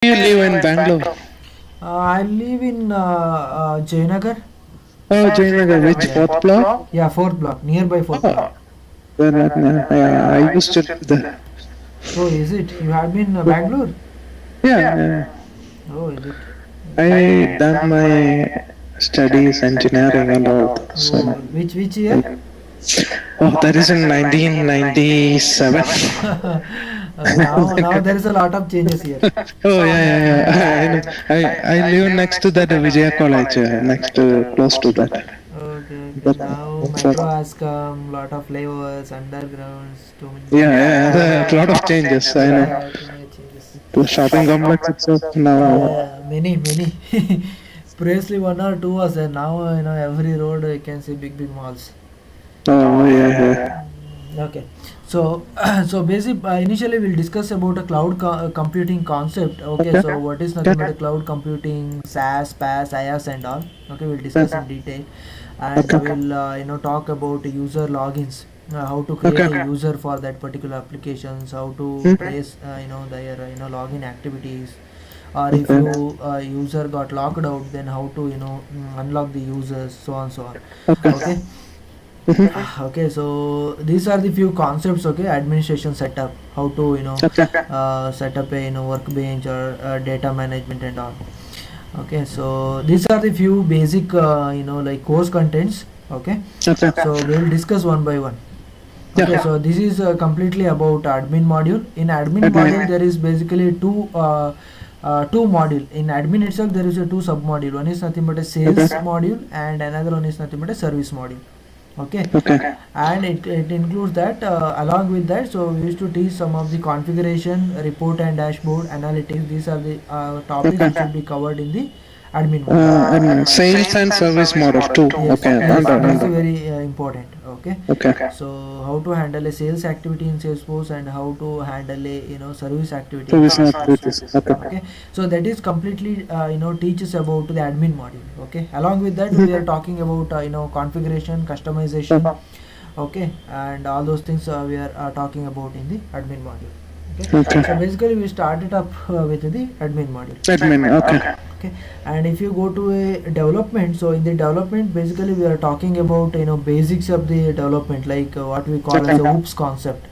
You live in Bangalore? I live in Jayanagar. Oh, Jainagar, which Yeah. fourth block? Yeah, fourth block, nearby fourth block. Oh, well, yeah, I used to live there. Oh, is it? You had been Bangalore? Yeah, yeah. Oh, is it? I done my studies, engineering and all. So, Oh, which year? oh, that is in 1997. Now there is a lot of changes here. Oh, yeah, yeah, yeah. I know. I live next to that Vijaya College, next to close to that. Okay. But, Now metro has come, lot of layovers, undergrounds, too many. yeah, yeah, there are a lot of changes. I know. Yeah, too many changes. The shopping complex itself now. Many. Previously one or two was there. Now every road you can see big malls. Oh, yeah, yeah. Okay, so so initially we'll discuss about a computing concept. Okay, so what is nothing but a cloud computing, SaaS, PaaS, IaaS, and all. Okay, we'll discuss in detail, and Okay. we'll talk about user logins, how to create Okay. a user for that particular applications, how to Hmm? place their login activities, or if Okay. you user got locked out, then how to unlock the users, so on so on. Okay. Okay. Mhm. Okay, so these are the few concepts. Okay, administration setup, how to Okay. set up a workbench or data management and all. Okay, so these are the few basic like course contents. Okay, Okay. so we'll discuss one by one. Okay, Yeah. so this is completely about admin module. In admin Okay. module there is basically two module. In admin itself there is a two sub module. One is nothing but a sales Okay. module, and another one is nothing but a service module. Okay, Okay. and it includes that, along with that, so we used to teach some of the configuration, report and dashboard analytics. These are the topics Okay. which will be covered in the admin module. And sales and service model too. Yes, Okay. yes, Under, that is under. very important. Okay, Okay. so how to handle a sales activity in Salesforce, and how to handle a service activity in Service and Salesforce. activities. Okay. Okay, so that is completely teaches about the admin module. Okay, along with that we are talking about configuration, customization. Okay, and all those things we are talking about in the admin module. Okay, so Okay. basically we started up with the admin module. Admin. Okay. Okay, and if you go to a development, so in the development basically we are talking about basics of the development, like what we call as a Okay. oops concept.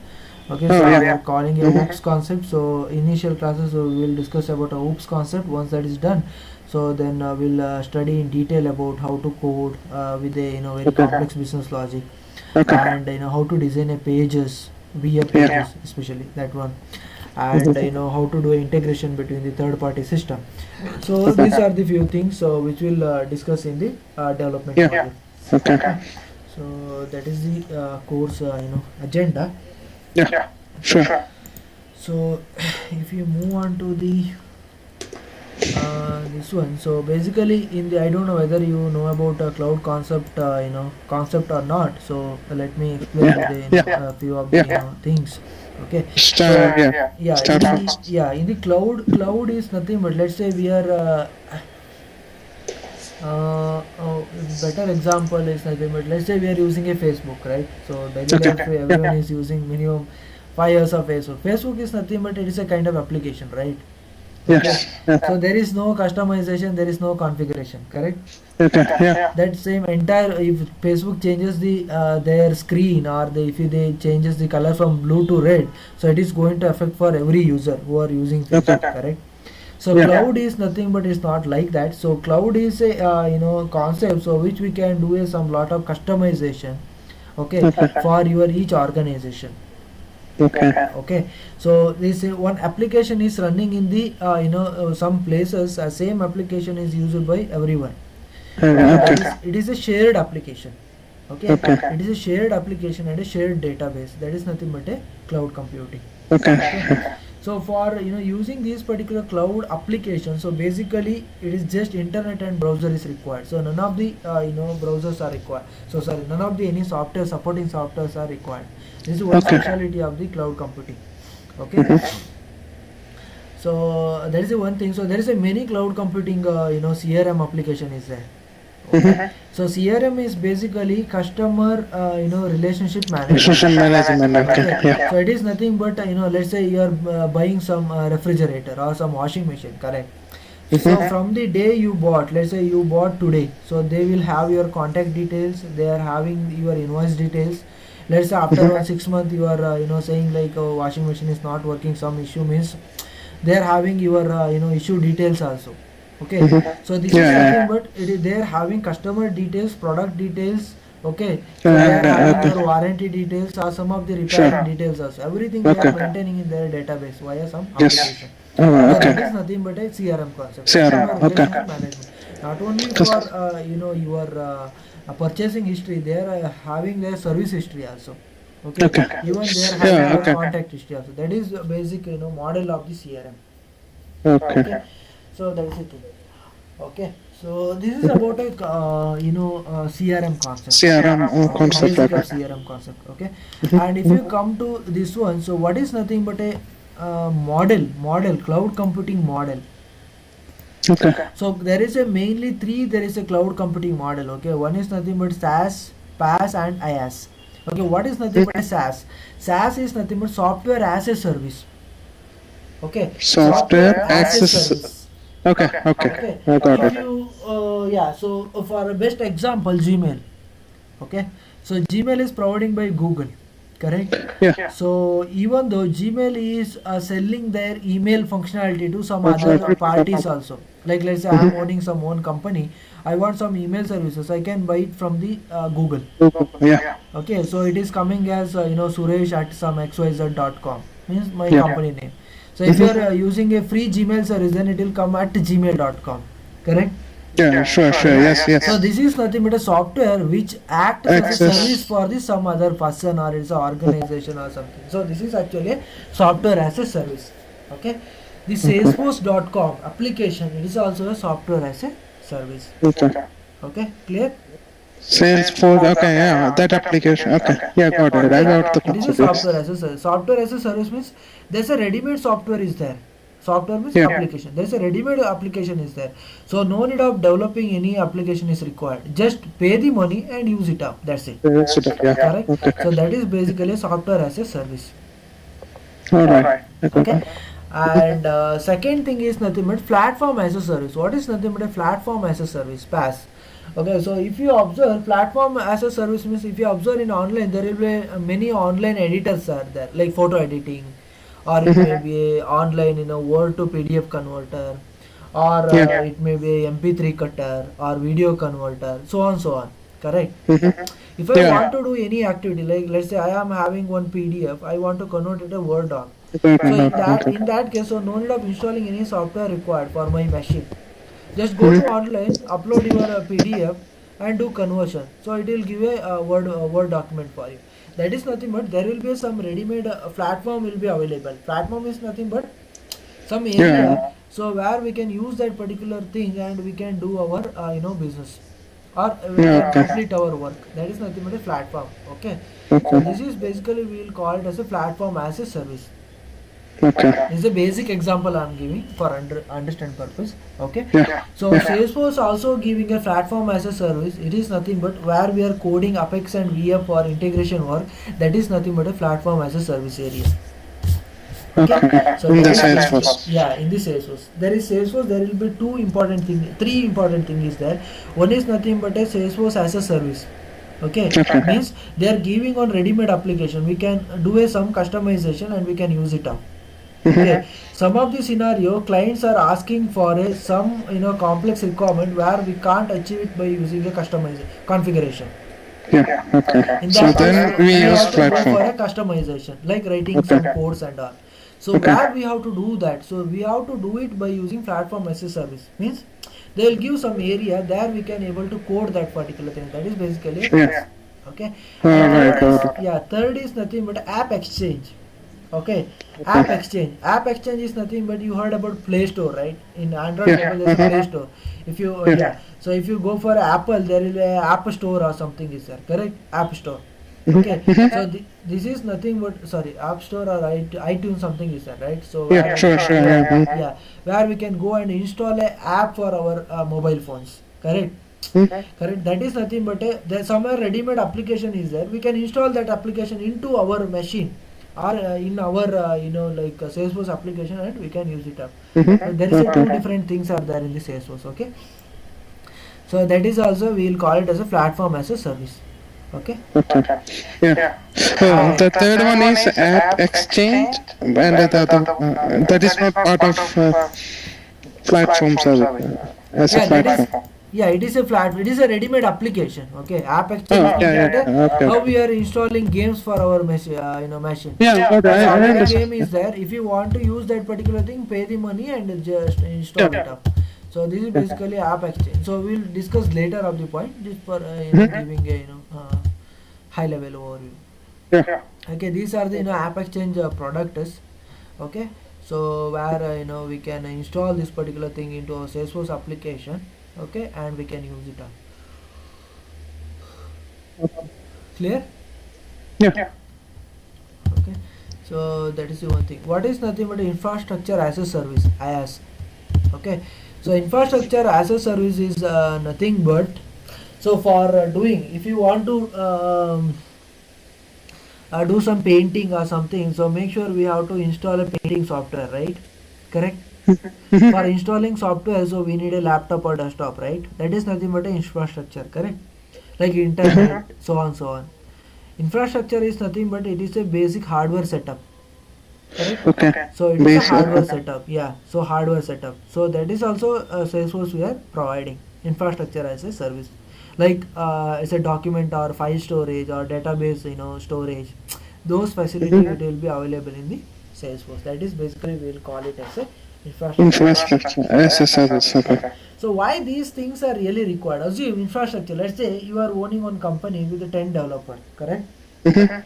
Okay, Oh, so we yeah. are calling a oops concept. So initial classes, so we will discuss about a oops concept. Once that is done, so then we'll study in detail about how to code with a very Okay. complex business logic, Okay. and how to design a pages, via Yeah. pages, especially that one, and how to do integration between the third party system. So these are the few things which we'll discuss in the development Yeah. module. Okay. So that is the course agenda. Yeah. Sure. So if you move on to the this one, so basically in the, I don't know whether you know about cloud concept, concept or not. So let me explain Yeah. the Yeah. few of the Yeah. things. Okay, Start. Yeah. yeah, Start from. in the cloud is nothing but, let's say we are better example is nothing but, let's say we are using a Facebook, right? So daily Okay. life everyone is using minimum 5 years of Facebook. Facebook is nothing but it is a kind of application, right? Okay. Yes. Yeah. So there is no customization, there is no configuration, correct? Okay. Yeah. That same entire, if Facebook changes the their screen, or if they changes the color from blue to red, so it is going to affect for every user who are using Facebook, Okay. correct? So Yeah. cloud is nothing but it's not like that. So cloud is a concept, so which we can do is some lot of customization. Okay, Okay. for your each organization. Okay. Okay, so this one application is running in the some places, same application is used by everyone. Okay. It is a shared application. Okay, Okay. it is a shared application and a shared database. That is nothing but a cloud computing. Okay. Okay, so for using these particular cloud applications, so basically it is just internet and browser is required. So none of the browsers are required. So sorry, none of the any software supporting softwares are required. This is one Okay. speciality of the cloud computing. Okay, so that is the one thing. So there is a many cloud computing CRM application is there. Okay, so CRM is basically customer relationship management. Decision management. Okay. Okay, Yeah. so it is nothing but let's say you are buying some refrigerator or some washing machine, correct? So from the day you bought, let's say you bought today, so they will have your contact details, they are having your invoice details. Let's say after 6 months you are saying like, oh, washing machine is not working, some issue, means they are having your issue details also. Okay, so this is Yeah, nothing yeah. but it is, they are having customer details, product details. Okay, so Yeah, they are yeah, having okay. your warranty details or some of the repairing Sure. details also, everything they are Okay. maintaining in their database via some Yes. application. Oh, So that okay. is nothing but a CRM concept, CRM. customer Okay. relationship management. Not only for Cus- your purchasing history, they are having their service history also. Okay, Okay. even they are having Yeah. their Okay. contact history also. That is the basic model of the CRM. Okay. Okay, so that is the thing. Okay, so this is about a CRM concept. CRM Okay, concept. basic of Okay. CRM concept. Okay, and if you come to this one, so what is nothing but a model cloud computing model. Okay. So there is a mainly three, there is a cloud computing model. Okay, one is nothing but SaaS, PaaS and IaaS. Okay, what is nothing but a SaaS? SaaS is nothing but software as a service. Okay, Software as a access. service. Okay. Okay. Okay, I got if it. you yeah, so for a best example, Gmail. Okay, so Gmail is providing by Google, correct? Yeah. So even though Gmail is selling their email functionality to some other parties also, like let's say I'm owning some own company, I want some email services, I can buy it from the Google. Yeah. Okay, so it is coming as Suresh at some xyz.com, means my Yeah. company name. So if you are using a free Gmail service, then it will come at gmail.com, correct? Yeah. Sure. Sure. Yes. So Yes. this is nothing but a software which acts as a Access. service for the some other person or it's an organization or something. So this is actually a software as a service. Okay, the Salesforce.com application, it is also a software as a service. Okay. Okay, clear? Salesforce. Okay. Yeah. That application. Okay. Yeah. Got it. I got the It is a concept. Yes. software as a service. Software as a service means there's a ready-made software is there. Software means Yeah. application. There's a ready-made application is there. So no need of developing any application is required. Just pay the money and use it up. That's it. Yeah. Correct? Okay. So that is basically software as a service. All right. Okay. And second thing is nothing but platform as a service. What is nothing but a platform as a service? PaaS. Okay, so if you observe platform as a service means if you observe in online, there will be many online editors are there, like photo editing, or it may be a online Word to PDF converter, or Yeah. it may be a MP3 cutter or video converter, so on so on. Correct. If I Yeah. want to do any activity, like let's say I am having one PDF, I want to convert it to Word doc. Okay. So Okay. in that case, so no need of installing any software required for my machine. Just go to online, upload your PDF and do conversion. So it will give a Word document for you. That is nothing but there will be some ready-made platform will be available. Platform is nothing but some area, Yeah. so where we can use that particular thing and we can do our business, or we Yeah. can Okay. complete our work. That is nothing but a platform. Okay, so Okay. this is basically we will call it as a platform as a service. Okay. This is a basic example I'm giving for understand purpose. Okay, Yeah. so Salesforce also giving a platform as a service. It is nothing but where we are coding Apex and VF for integration work. That is nothing but a platform as a service area. Okay, so In the that is Salesforce. yeah, in the Salesforce. There is Salesforce, there will be three important thing is there. One is nothing but a Salesforce as a service. Okay, Okay. means they are giving on ready-made application. We can do some customization and we can use it up. Okay, some of the scenario clients are asking for some complex requirement where we can't achieve it by using a customized configuration. Yeah. Okay. In So that then case, we we use have to go for platform. a customization, like writing Okay. some codes and all. So Okay. where we have to do that? So we have to do it by using platform as a service. Means they will give some area there we can able to code that particular thing. That is basically a Yeah. PaaS. Okay. All And right. third is Got it. third is nothing but app exchange. Okay, app exchange. App exchange is nothing but you heard about Play Store, right? In Android Yeah. mobile, there's a Play Store. If you Yeah. so if you go for Apple, there is a App Store or something is there, correct? App Store. Okay, so this is nothing but sorry, App Store or iTunes something is there, right? So Yeah. Sure. Sure. Yeah. yeah, where we can go and install a app for our mobile phones, correct? Correct. That is nothing but there somewhere ready-made application is there. We can install that application into our machine or in our like Salesforce application, and we can use it up. So there is a two different things are there in the Salesforce. Okay. So that is also we will call it as a platform as a service. Okay. Okay. Yeah. The third one is App Exchange, and the other that is not part of platform service as a Yeah, that is platform. it is a flat. It is a ready-made application. Okay, app exchange Oh, yeah, means yeah, that okay. how we are installing games for our machine. Yeah, but That's I already understand. game is there. If you want to use that particular thing, pay the money and just install Yeah. it up. So this is basically app exchange. So we'll discuss later of the point. Just for giving a high level overview. Yeah. Okay, these are the app exchange products. Okay, so where we can install this particular thing into our Salesforce application. Okay, and we can use it up. Clear? Yeah. Okay, so that is the one thing. What is nothing but infrastructure as a service, IaaS. Okay, so infrastructure as a service is nothing but, so for doing, if you want to do some painting or something, so make sure we have to install a painting software, right? Correct. For installing software, so we need a laptop or desktop, right? That is nothing but a infrastructure, correct? Like internet, so on. Infrastructure is nothing but it is a basic hardware setup, correct? Okay. So it is a Basic. hardware setup, yeah. So hardware setup. So that is also Salesforce we are providing infrastructure as a service, like it's a document or file storage or database, storage. Those facilities it will be available in the Salesforce. That is basically we will call it as a Infrastructure as a service. Okay. So why these things are really required? Assume infrastructure. Let's say you are owning one company with a 10 developer, correct? Yeah.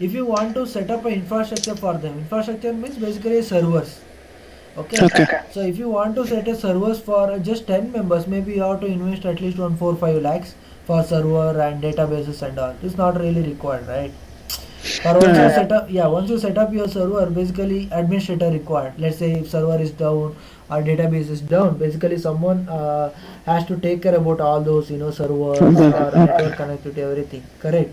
If you want to set up an infrastructure for them, infrastructure means basically servers. Okay. Okay. So if you want to set a servers for just 10 members, maybe you have to invest at least 1 4 5 lakhs for server and databases and all. It's not really required, right? Or once you set up your server, basically administrator required. Let's say if server is down or database is down, basically someone has to take care about all those servers or network connectivity, everything. Correct.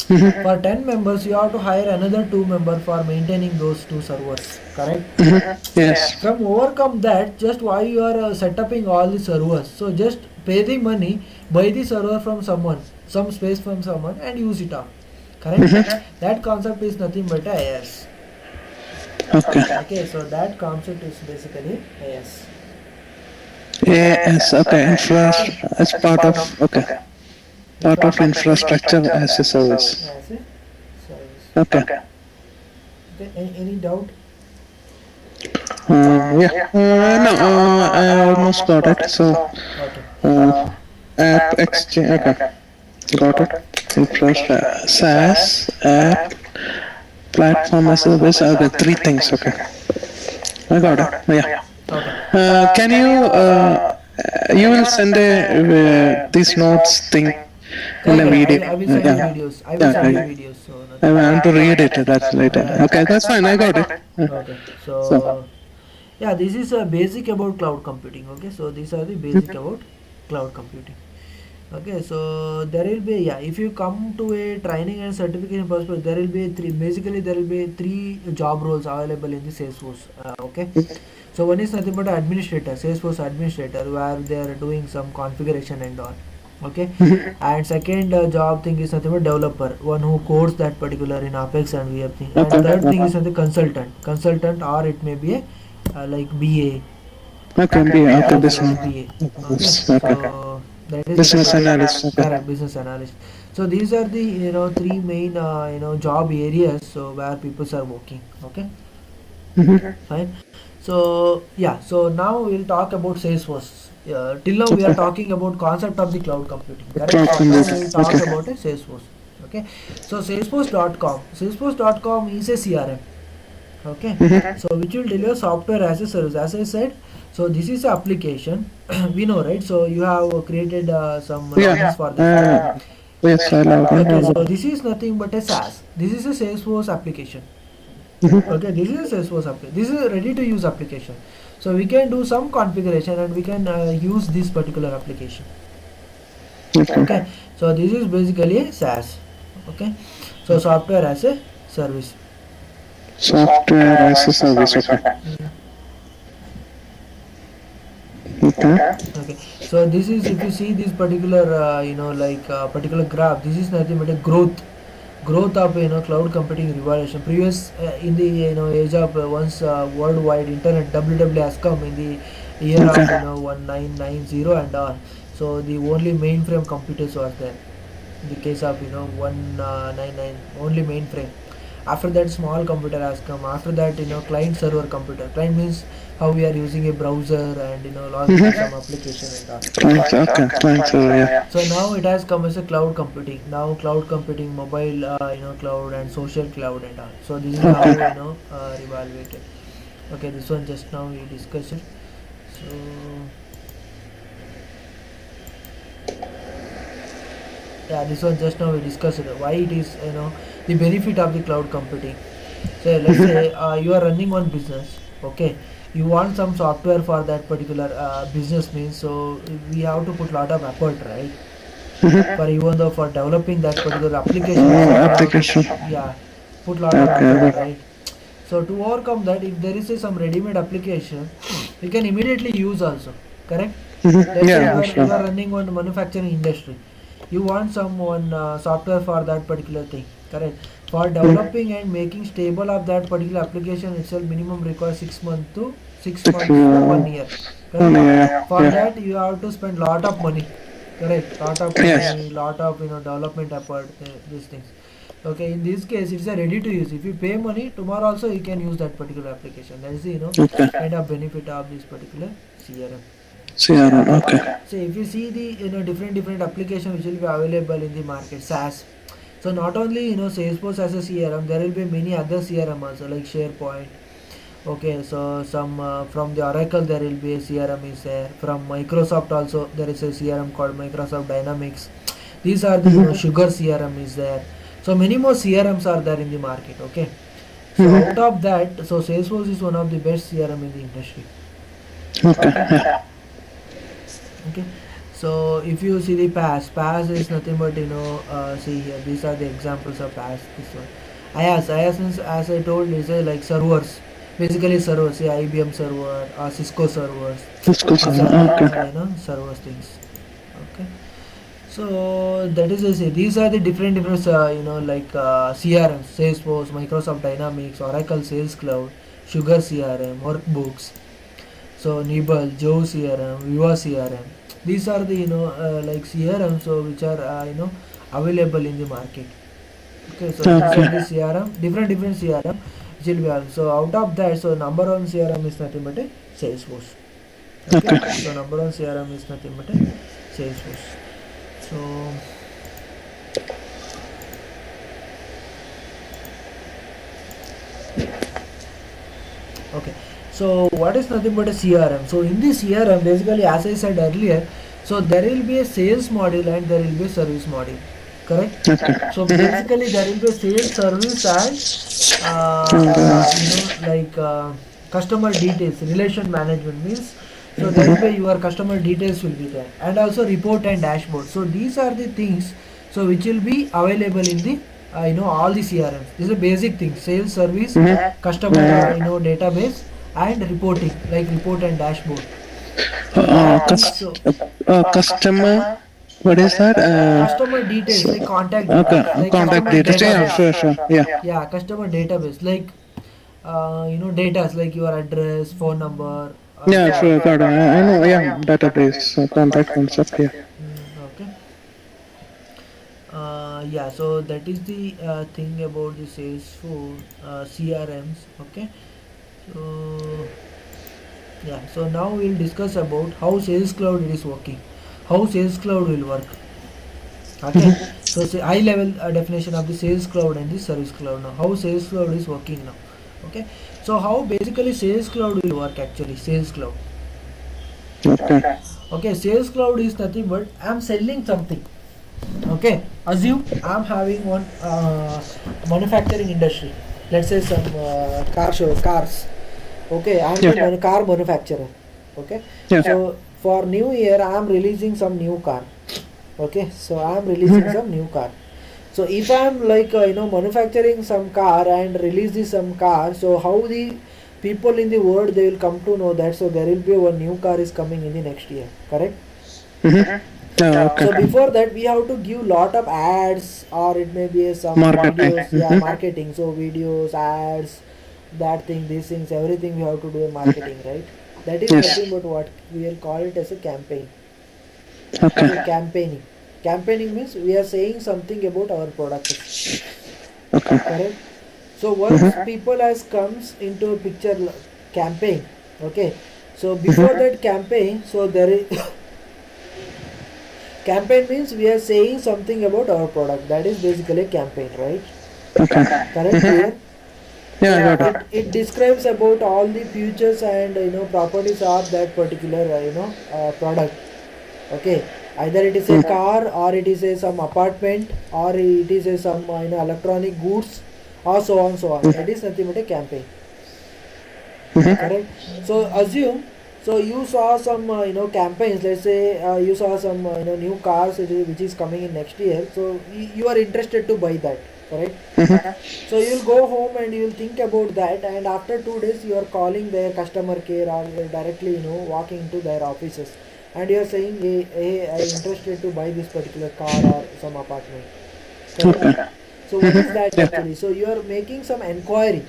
For 10 members, you have to hire another 2 members for maintaining those 2 servers. Correct. Yes. From overcome that, just why you are setuping all the servers. So just pay the money, buy the server from someone, some space from someone, and use it up. Correct. That concept is nothing but IaaS. Okay. Okay, so that concept is basically IaaS. Yes. Okay. Infrastructure as part of. Okay. Part of infrastructure as a service. As a service. Okay. Okay, any doubt? Yeah. No. I almost got it. So. Okay. App exchange. Okay. Got it. Infrastructure, SaaS, app, platform as a service. Okay, 3 things. Okay. I got it. Yeah. Okay. Can you will send these notes thing in a video. I will send Yeah. you videos. I will send you Yeah. videos. So I nothing. want to read it. That's later. Okay, that's fine. I got it. Okay. So yeah, this is a basic about cloud computing. Okay, so these are the basic about cloud computing. Okay, so there will be, if you come to a training and certification perspective, there will be there will be 3 job roles available in the Salesforce. Okay, so one is nothing but administrator, Salesforce administrator, where they are doing some configuration and all. Okay, and second job thing is nothing but developer, one who codes that particular in Apex and VF thing. And third thing is the consultant, or it may be a like BA. Okay, this one. BA. Okay. So that is Business analyst. Okay. correct, business analyst. So these are the 3 main job areas, so where people are working. Okay, fine. So so now we'll talk about Salesforce. Till now we are talking about concept of the cloud computing. Correct. Cloud Now computing. we'll talk Okay. about a Salesforce. Okay, so Salesforce.com is a CRM. Okay, so which will deliver software as a service. As I said, so this is an application. We know, right? So you have created some logins for this. Yes, I love Okay, it. so this is nothing but a SaaS. This is a Salesforce application. Okay, this is a Salesforce application. This is a ready to use application. So we can do some configuration and we can use this particular application. Okay, so this is basically a SaaS. Okay, so software as a service. Software as a service. Okay. Okay. Okay, so this is, if you see this particular particular graph, this is nothing but a growth of cloud computing revolution. Previous in the age of once worldwide internet WW has come in the year of Okay. 1990 and all. So the only mainframe computers was there. In the case of 199, only mainframe. After that, small computer has come. After that, client server computer. Client means how we are using a browser and logging to some application and all. Client. Okay. Client server. Yeah. So now it has come as a cloud computing. Now cloud computing, mobile, cloud and social cloud and all. So this is how Okay. evaluated. Okay, this one just now we discussed it. So yeah, this one just now we discussed it. Why it is the benefit of the cloud computing. So let's say you are running one business. Okay, you want some software for that particular business means, so we have to put lot of effort, right? For even though for developing that particular application Oh, itself, we have to application. yeah put lot of Okay. effort, Okay. right? So to overcome that, if there is some ready-made application, you can immediately use also. Correct? Let's say Yeah. you are Sure. running one manufacturing industry. You want someone software for that particular thing. Correct? For developing and making stable of that particular application itself, minimum requires 6 months to 6 months to 1 year. Oh, Correct? yeah. For Yeah. that you have to spend lot of money. Correct? Lot of Yes. money, lot of development effort. These things. Okay, in this case it's a ready to use. If you pay money, tomorrow also you can use that particular application. That is the Okay. kind of benefit of this particular CRM. CRM. Okay. So if you see the different applications which will be available in the market, SaaS. So not only Salesforce as a CRM, there will be many other CRM also like SharePoint. Okay, so some from the Oracle there will be a CRM is there. From Microsoft also there is a CRM called Microsoft Dynamics. These are the Sugar CRM is there. So many more CRMs are there in the market. Okay, so out of that, so Salesforce is one of the best CRM in the industry. Okay. Yeah. Okay, so if you see the PaaS is nothing but see here, these are the examples of PaaS. This one, IaaS means, as I told, is like servers, basically servers, yeah, IBM server or Cisco servers. Cisco These server. are Okay. servers things. Okay, so that is I say these are the different like CRMs, Salesforce, Microsoft Dynamics, Oracle Sales Cloud, Sugar CRM, Workbooks. So Nibble, Joe CRM, Viva CRM. These are the like CRM, so which are available in the market. Okay, so these are the CRM, different CRM which will be available. So out of that, so number one CRM is nothing but a Salesforce. Okay, Okay. so number one CRM is nothing but a Salesforce. So okay, so what is nothing but a CRM? So in this CRM, basically, as I said earlier, so there will be a sales module and there will be a service module. Correct? Okay. So basically, there will be a sales, service, and like customer details, relation management means. So there will be your customer details will be there, and also report and dashboard. So these are the things, so which will be available in the all the CRMs. This is a basic thing: sales, service, customer database, and reporting, like report and dashboard. So Cus- customer. What is that? customer details, like contact Okay. details, like Contact customer details. Yeah. database. Sure. Yeah. Yeah, customer database, like data like your address, phone number. Yeah. Sure. Got it. I know. Yeah. Database. Contact concept. Yeah. Okay. Yeah, so that is the thing about the Salesforce CRMs. Okay, so yeah, so now we'll discuss about how Sales Cloud is working, how Sales Cloud will work. Okay, so say high level definition of the Sales Cloud and the Service Cloud. Now how Sales Cloud is working now. Okay, so how basically Sales Cloud will work actually. Sales Cloud. Okay. Okay, Sales Cloud is nothing but I'm selling something. Okay, assume I'm having one manufacturing industry. Let's say some cars. Okay, I'm a car manufacturer. Okay, Yeah. so for new year I'm releasing some new car. Okay, so I am releasing some new car. So if I am like manufacturing some car and release this some car, so how the people in the world they will come to know that, so there will be one new car is coming in the next year, correct? Yeah, okay. So before that we have to give lot of ads, or it may be some Marketing. videos, yeah, marketing. So videos, ads, that thing, these things, everything we have to do a marketing, right? That is Yes. nothing but what we will call it as a campaign. Okay. Campaigning. Campaigning means we are saying something about our product. Okay. Correct. So once people has comes into a picture campaign, okay. So before that campaign, so there is campaign means we are saying something about our product. That is basically a campaign, right? Okay. Correct. Clear. Yeah, I So got it. it describes about all the features and properties of that particular product. Okay, either it is a car, or it is a some apartment, or it is a some electronic goods, or so on so on. That is nothing but a campaign. Correct. So assume, so you saw some campaigns. Let's say you saw some new cars which is coming in next year. So you are interested to buy that. Correct. So you will go home and you will think about that, and after 2 days you are calling their customer care, or you are directly walking into their offices, and you are saying, hey, I am interested to buy this particular car or some apartment. Correct. Okay. So what is that Yeah. actually? So you are making some enquiry.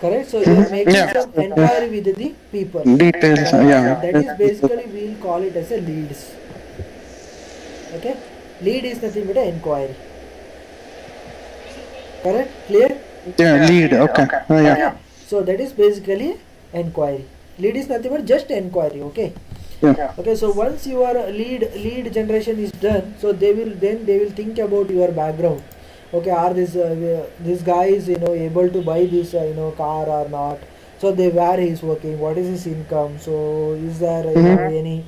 Correct. So you are making Yeah. some enquiry with the people. Details. Correct. Yeah. That is basically we will call it as a leads. Okay. Lead is nothing but an enquiry. Correct. Clear. Yeah. Lead. Okay. Oh, yeah. Okay. So that is basically enquiry. Lead is nothing but just enquiry. Okay. Yeah. Okay. So once your lead generation is done, so they will think about your background. Okay, are this guy is able to buy this car or not? So they where he is working, what is his income? So is there any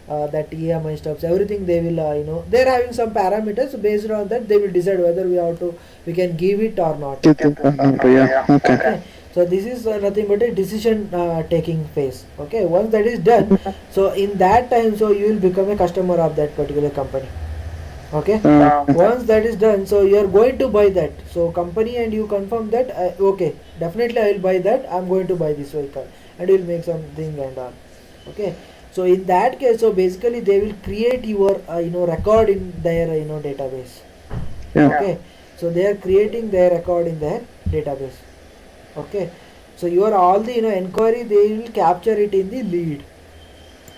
that EMI stuffs, everything they will they're having some parameters. So based on that they will decide whether we can give it or not. Yeah. Okay. Okay. So this is nothing but a decision taking phase. Okay, once that is done, so in that time, so you will become a customer of that particular company. Okay. Once that is done, so you are going to buy that, so company and you confirm that okay, definitely I will buy that, I am going to buy this vehicle, and you will make something and all. Okay. So in that case, so basically they will create your record in their database. Yeah. Okay. So they are creating their record in their database. Okay. So your all the inquiry they will capture it in the lead.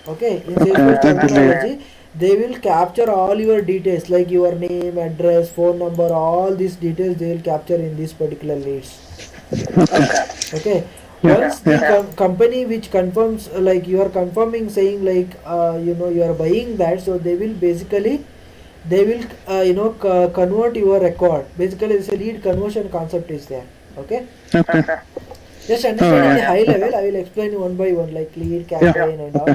Okay. In Salesforce terminology, they will capture all your details like your name, address, phone number, all these details they will capture in these particular leads. Okay. Once the company which confirms, like you are confirming saying like you are buying that, so they will basically convert your record. Basically it's a lead conversion concept is there. Okay. Okay. Just understand in the high level. I will explain one by one, like lead, campaign, and all.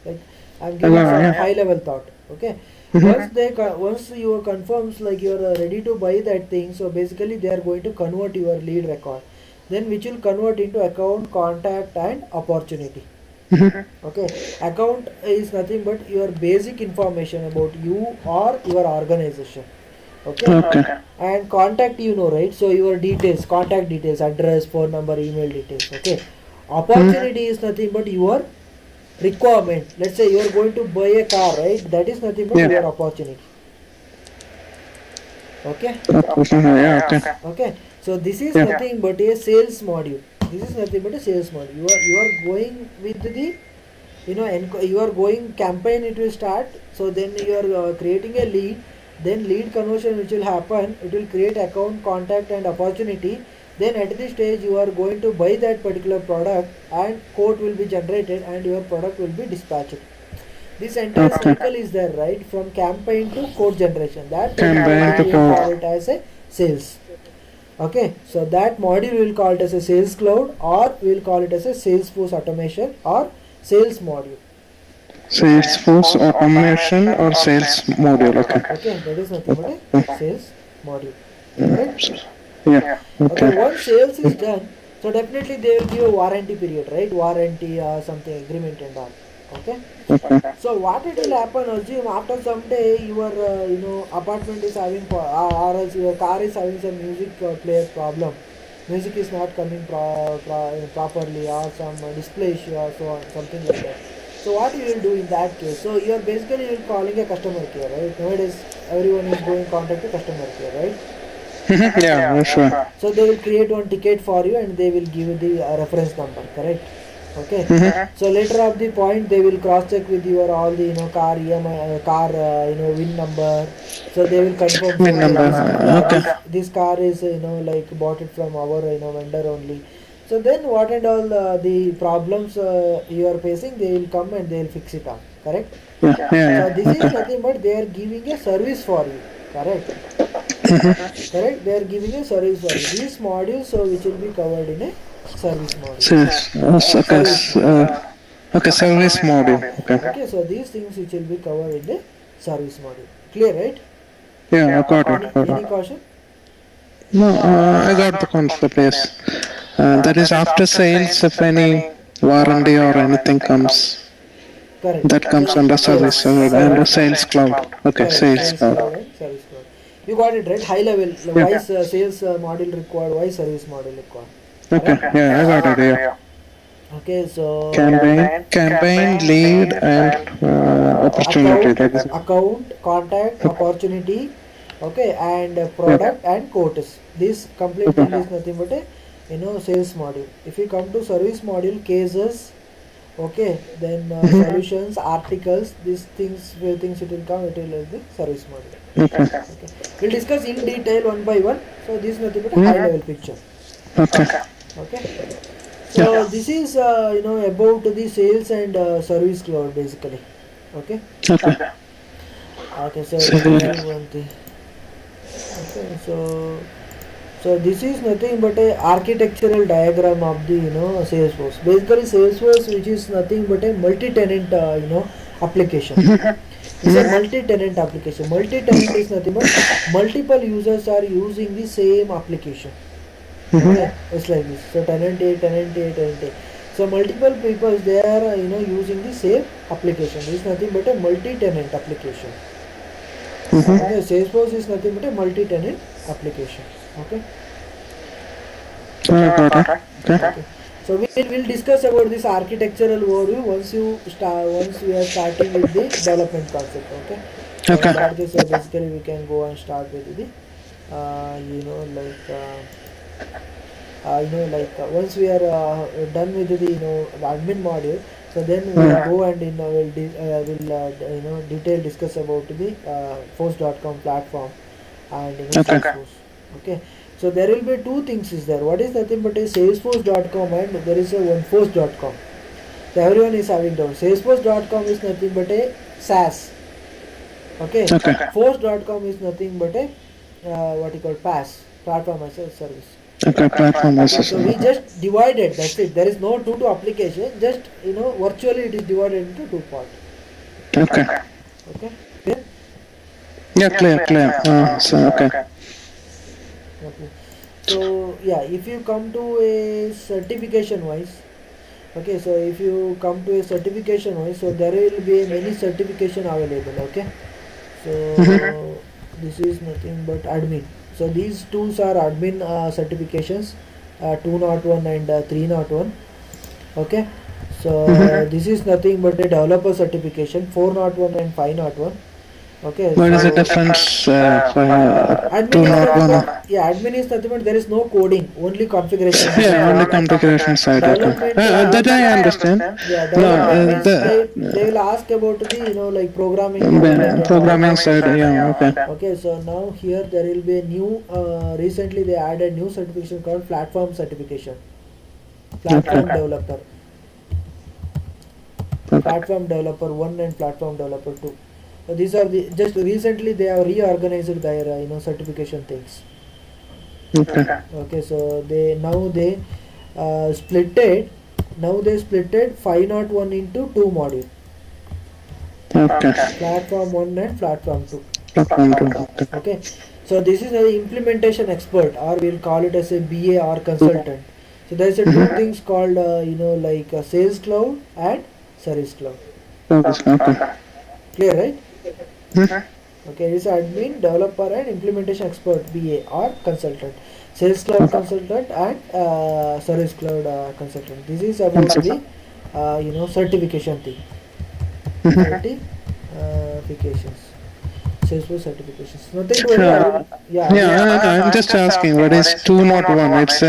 Like I'm giving some high level thought. Okay. Once you confirms like you are ready to buy that thing, so basically they are going to convert your lead record, then which will convert into account, contact, and opportunity. Okay. Account is nothing but your basic information about you or your organization. Okay. And contact, right? So your details, contact details, address, phone number, email details. Okay. Opportunity is nothing but your requirement. Let's say you are going to buy a car, right? That is nothing but your opportunity. Okay. Okay. So this is nothing but a sales module. This is nothing but a sales module. You are going with the you are going campaign, it will start. So then you are creating a lead, then lead conversion which will happen, it will create account, contact, and opportunity. Then at this stage you are going to buy that particular product, and quote will be generated and your product will be dispatched. This entire cycle is there, right? From campaign to quote generation. That Campaign we to will quote. call it as a sales. Okay, so that module we will call it as a sales cloud, or we will call it as a Salesforce automation or sales module. Salesforce automation or sales module. Okay. Okay, that is nothing but a sales module. Correct? Yeah. Okay, Okay. once sales is done, so definitely they will give a warranty period, right? Warranty or something agreement and all. Okay. Okay. So what it will happen? Assume after some day your apartment is having or else your car is having some music player problem. Music is not coming properly, or some display issue or so on, something like that. So what you will do in that case? So you are basically you calling a customer care, right? Nowadays everyone is going contact the customer care, right? Mhm, yeah, sure. So they will create one ticket for you and they will give you the reference number, correct? Okay. Mhm. So later of the point they will cross check with your all the car EMI, car VIN number. So they will confirm. So Win okay, number. Okay. this car is like bought it from our vendor only. So then what and all the problems you are facing, they will come and they will fix it up, correct? Yeah, So yeah, this yeah. is Okay. nothing but they are giving a service for you, correct? Mhm. Correct, they are giving a service for you. These modules which will be covered in a service module. Service. Okay. Service module. Okay. Service module. Okay. Okay, so these things which will be covered in the service module. Clear, right? Yeah, I got it. Got Any it. caution? No, I got the concept. Yes. That is after sales. If any warranty or anything comes, Correct. that comes under service side and sales cloud. Okay, Correct. sales Sales cloud cloud. and service cloud. You got it right. High level. Yeah. Why sales module required? Why service module required? Okay. Correct. Yeah, I got it. Yeah. Okay, so Campaign, lead, and opportunity. That is. account, contact, opportunity, okay, and Yeah. product and quotas. This complete Okay. thing is nothing but a sales module. If you come to service module, cases, okay, then solutions, articles, these things, where things it will come, it will is the service module. Okay. Okay, we'll discuss in detail one by one. So this is nothing but a Mhm. high level picture. Okay. Okay. So Yeah. this is about the sales and service cloud basically. Okay. Okay. Okay. So So, let me see one thing. Okay. So this is nothing but a architectural diagram of the Salesforce. Basically Salesforce, which is nothing but a multi-tenant application. It's a multi-tenant application. Multi-tenant is nothing but multiple users are using the same application. Okay, it's like this. So tenant A, tenant A, tenant A. So multiple people they are using the same application. This is nothing but a multi-tenant application. Okay, Salesforce is nothing but a multi-tenant application. Okay. got it. Okay. Okay. So we'll discuss about this architectural overview once we are starting with the development concept. Okay. So Okay. for this basically we can go and start with the once we are done with the admin module, so then we will go and we'll detail discuss about the force.com platform and Okay. Salesforce. Okay, so there will be two things is there. What is nothing but a salesforce.com and there is a one force.com. So everyone is having down. Salesforce.com is nothing but a SaaS. Okay. Okay. Force.com is nothing but a what you call PaaS, platform as a service. Okay. Platform as a So we just divided. That's it. There is no two application. Just virtually it is divided into two parts. Okay. Okay. Clear? Yeah. Clear. Clear. So okay. Okay. So yeah, if you come to a certification wise, okay. So if you come to a certification wise, so there will be many certification available. Okay. So this is nothing but admin. So these tools are admin certifications, 201 and 301. Okay. So this is nothing but a developer certification, 401 and 501. Okay. What is the So difference for admin two is not nothing one? but admin is nothing but there is no coding, only configuration. Yeah, only configuration side. Okay. Development That I understand. yeah, No, development means the they will ask about the like programming related programming side. Yeah. Okay. Okay, so now here there will be a new recently they added new certification called platform certification, platform developer, Okay. platform developer 1 and platform developer 2. So these are the just recently they have reorganized their certification things. Okay. Okay, so they splitted, now they splitted 501 into two modules, Okay. platform 1 and platform 2. Platform two. Okay. Okay, so this is an implementation expert, or we'll call it as a BA or consultant. So there's a two things called like sales cloud and service cloud. Okay. Clear, right? Hmm. Okay, it's admin, developer, and implementation expert (BA) or consultant, sales cloud consultant, and service cloud consultant. This is about the certification thing. Mhm. Certifications, Salesforce certifications. Nothing to worry. I will. Uh, Yeah, I will. yeah, I'm just asking, what is 201? It's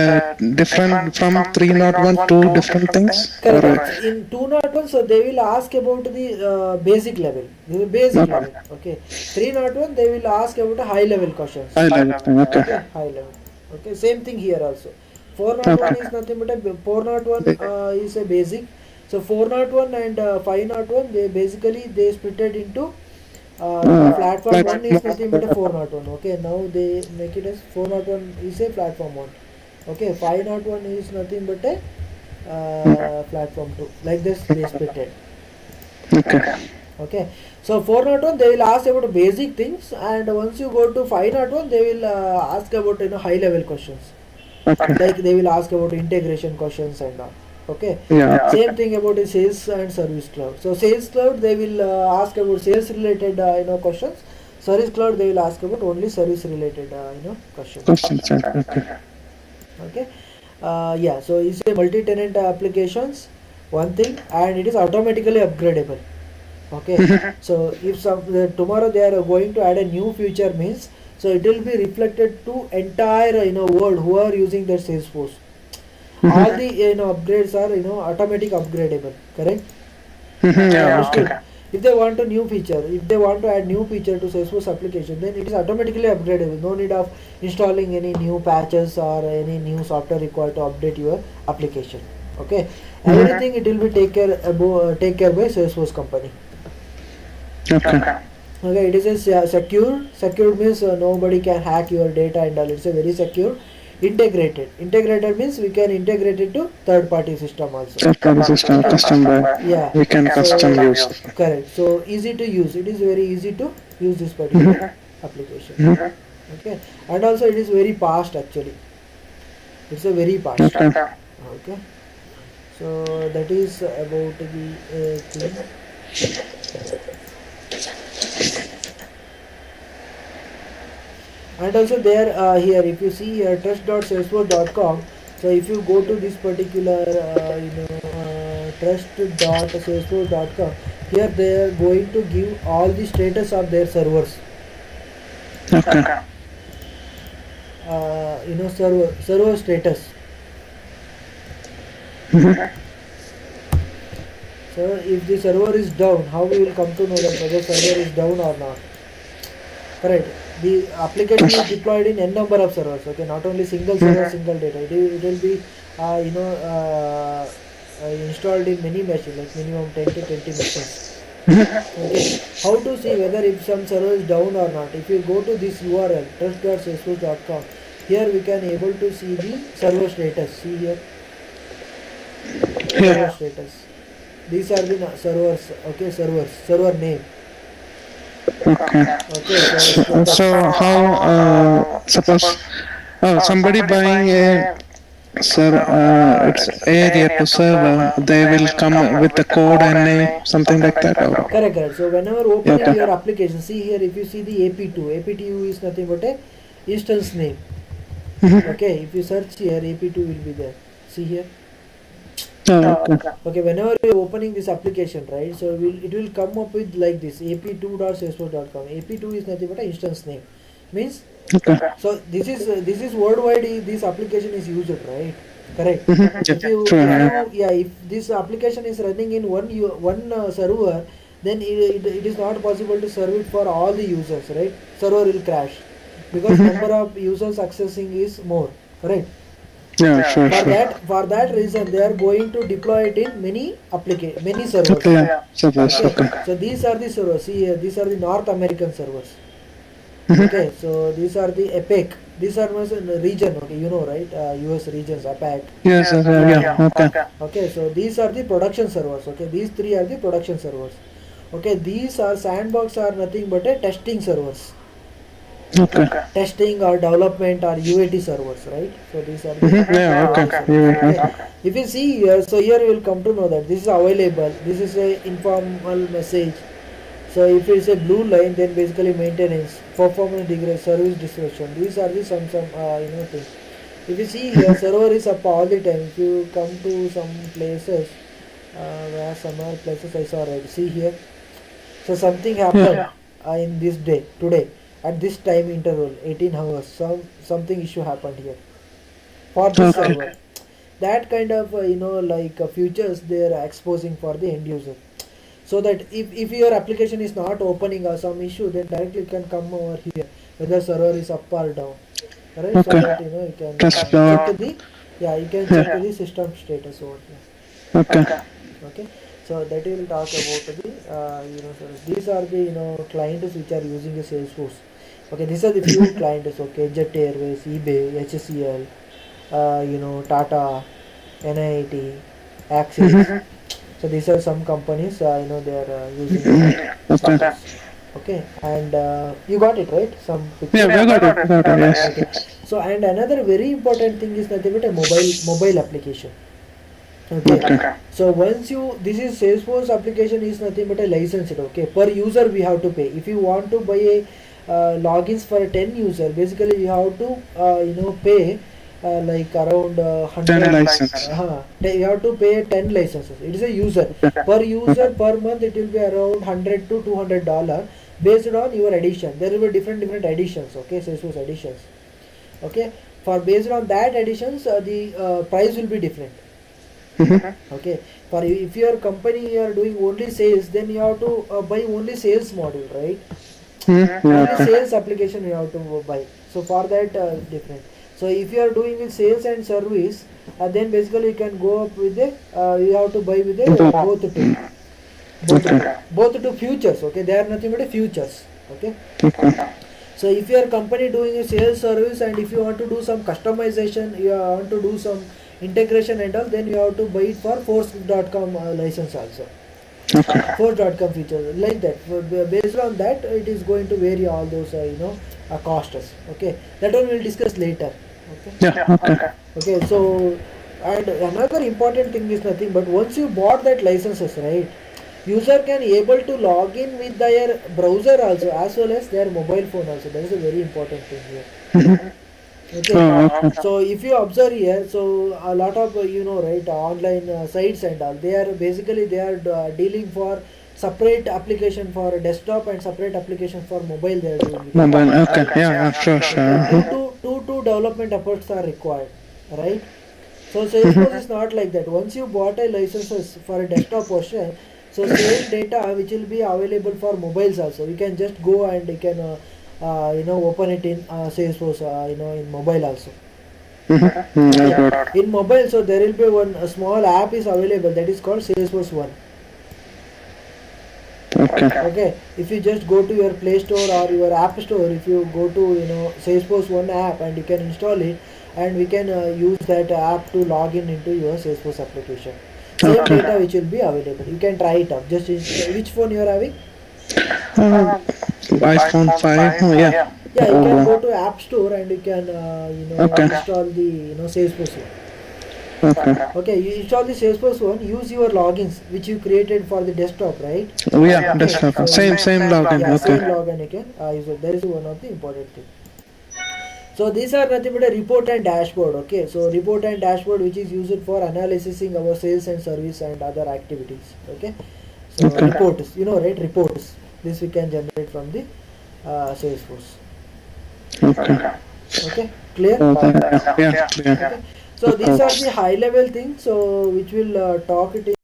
different from 301, two different things? Correct, Or correct. In 201, so they will ask about the basic level. The basic okay, level. Okay. 301, they will ask about high level questions. high level thing. Okay, Okay, high level. Okay, same thing here also. 401 okay. is nothing but a 401 is a basic. So 401 and 501, they basically they split it into platform Like 1 is nothing but a 401. Okay, now they make it as 401 is a platform 1. Okay, 501 is nothing but a platform 2. Like this they split it. okay, Okay, so 401 they will ask about basic things, and once you go to 501 they will ask about high level questions. okay. Like they will ask about integration questions and all. Okay, Yeah, okay. same thing about the sales and service cloud. So sales cloud they will ask about sales related questions. Service cloud they will ask about only service related questions. Questions. Okay. Okay, yeah, so it's a multi-tenant applications one thing, and it is automatically upgradable. Okay, so if tomorrow they are going to add a new feature means, so it will be reflected to entire world who are using their Salesforce. All the upgrades are automatic upgradable, correct? Yeah, okay. Understood. If they want a new feature, if they want to add new feature to Salesforce application, then it is automatically upgradable. No need of installing any new patches or any new software required to update your application. Okay, everything it will be take care by Salesforce company. Okay. Okay, it is a secure. Secure means nobody can hack your data and all. It's a very secure. Integrated. Integrated means we can integrate it to third party system also. Third party system, custom by Yeah. we can custom use. Correct. So easy to use. It is very easy to use this particular application. Okay. And also it is very fast actually. It's a very fast. Okay. Okay. So that is about the thing. And also there here if you see here trust.salesforce.com, so if you go to this particular trust.salesforce.com, here they are going to give all the status of their servers. Okay. Server status. So if the server is down, how we will come to know that whether server is down or not? Correct. The application is deployed in n number of servers. Okay, not only single server, single data. It will be installed in many machines, like minimum 10 to 20 machines. Okay. How to see whether if some server is down or not? If you go to this URL trust.salesforce.com, here we can able to see the server status. See here. Server status. These are the servers. Okay, server name. Okay. Okay, So how suppose somebody buying a it's area to server, they will come with the code and name, something like that. Or correct. So whenever opening okay. your application, see here if you see the AP2 is nothing but a instance name. Okay, if you search here, AP2 will be there. See here. Okay. Okay, whenever you are opening this application, right? So it will come up with like this ap2.salesforce.com. AP2 is nothing but an instance name. Means Okay. so this is worldwide. This application is used, right? Correct. If this application is running in one server, then it is not possible to serve it for all the users, right? Server will crash because number of users accessing is more, correct? Yeah, sure. For that reason they are going to deploy it in many servers. Okay. Servers. Okay. So these are the servers. See here, these are the North American servers. Okay, so these are the APEC. These are the region. Okay, you know, right? US regions, APEC. Yes. Yeah. Okay. Okay, so these are the production servers. Okay, these three are the production servers. Okay, these are sandbox are nothing but a testing servers. Okay. testing or development or UAT servers, right? So these are the Yeah, okay. UAT servers. Okay. If you see here, so here you will come to know that this is available. This is a informal message. So if it's a blue line, then basically maintenance, performance degrade, service disruption. These are the some things. If you see here, server is up all the time. If you come to some places, where some other places I saw right. See here. So something happened in this day today at this time interval 18 hours. Something issue happened here for this Okay. server. That kind of futures they are exposing for the end user. So that if your application is not opening or some issue, then directly you can come over here whether server is up or down, right? So Okay. that you can Test check log. the you can check the system status over here. Okay. Okay, so that we will talk about the so these are the clients which are using the Salesforce. Okay, these are the few clients. Okay, Jet Airways, eBay, HCL, Tata, NIT, Axis. So these are some companies they are using Okay. okay, and you got it right, some picture. Yeah, we got it. Got it. Yes. Okay, so and another very important thing is nothing but a mobile application. Okay. Okay. So once you this is Salesforce application is nothing but a license. Okay, per user we have to pay. If you want to buy a logins for 10 user, basically you have to pay like around 100 10 license. you have to pay 10 licenses. It is a user per user per month. It will be around $100 to $200 based on your edition. There will be different editions. Okay, Salesforce editions. Okay, for based on that editions the price will be different. Okay, for if your company you are doing only sales, then you have to buy only sales module, right? Yeah, Only okay. sales application you have to buy. So for that different. So if you are doing with sales and service, then basically you can go up with the you have to buy with the both two. Both two futures. Okay, they are nothing but a futures. Okay. Okay. So if your company doing a sales service and if you want to do some customization, you want to do some integration and all, then you have to buy it for force.com license also. Okay. Force.com feature like that. Based on that, it is going to vary all those costs. Okay, that one we will discuss later. Okay. Yeah, okay. Okay, so and another important thing is nothing but once you bought that licenses, right, user can able to log in with their browser also as well as their mobile phone also. That is a very important thing here. Okay. Okay. So if you observe here, so a lot of right online sites and all, they are basically they are dealing for separate application for desktop and separate application for mobile. They are doing it. Mobile. Okay. Yeah, sure, sure. Two development efforts are required, right? So Salesforce is not like that. Once you bought a licenses for a desktop version, so same data which will be available for mobiles also. You can just go and you can open it in Salesforce in mobile also. In mobile, so there will be a small app is available that is called Salesforce One. Okay, if you just go to your Play Store or your App Store, if you go to Salesforce One app and you can install it, and we can use that app to log in into your Salesforce application. Same data which will be available. You can try it out. Just which phone you are having? iPhone 5. Oh, yeah. Yeah, you can go to App Store and you can install the Salesforce One. Okay, you install the Salesforce One. Use your logins which you created for the desktop, right? Oh, yeah, desktop. So Same login. yeah, same Okay. login you can use it. That is one of the important thing. So these are nothing but a report and dashboard. Okay, so report and dashboard which is used for analyzing our sales and service and other activities. Okay, so reports, right? Reports. This we can generate from the Salesforce. Okay, clear? Yeah, clear. Okay. So these are the high level things. So which will talk it in